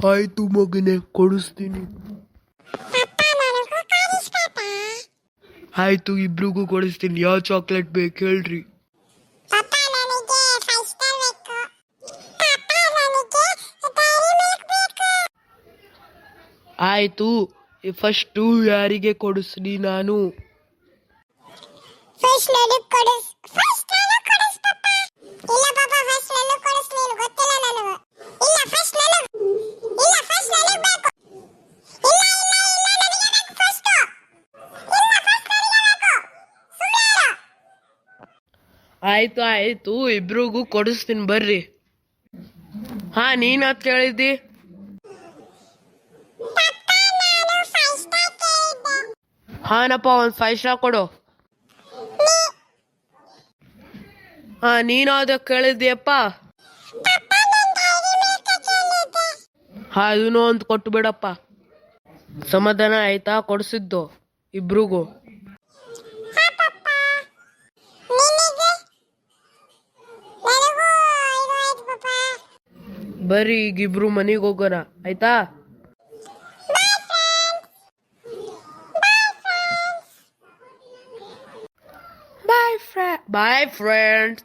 ಆಯ್ತು ಮಗನೇ, ಕೊಡಿಸ್ತೀನಿ. ಆಯ್ತು, ಇಬ್ರಿಗೂ ಕೊಡಿಸ್ತೀನಿ. ಯಾವ ಚಾಕ್ಲೇಟ್ ಬೇಕು ಹೇಳ್ರಿ. ಆಯ್ತು, ಫಸ್ಟು ಯಾರಿಗೆ ಕೊಡಿಸ್ಲಿ ನಾನು? ಆಯ್ತು ಆಯ್ತು, ಇಬ್ರಿಗೂ ಕೊಡಿಸ್ತೀನಿ ಬರ್ರಿ. ಹಾ, ನೀನ್ ಹತ್ ಹೇಳಿದ್ದಿ? ಹಾನಪ್ಪ, ಒಂದು 5 ಸ್ಟಾರ್ ಕೊಡು. ಹಾ, ನೀನು ಅದಕ್ಕೆ ಕೇಳಿದ್ಯಪ್ಪ? ಹಾ, ಇದನ್ನು ಒಂದು ಕೊಟ್ಟು ಬಿಡಪ್ಪ. ಸಮಾಧಾನ ಆಯ್ತಾ ಕೊಡಿಸಿದ್ದು ಇಬ್ರಿಗೂ? ಬರ್ರಿ, ಈಗ ಇಬ್ರು ಮನೆಗೆ ಹೋಗೋಣ ಆಯ್ತಾ? Bye friends.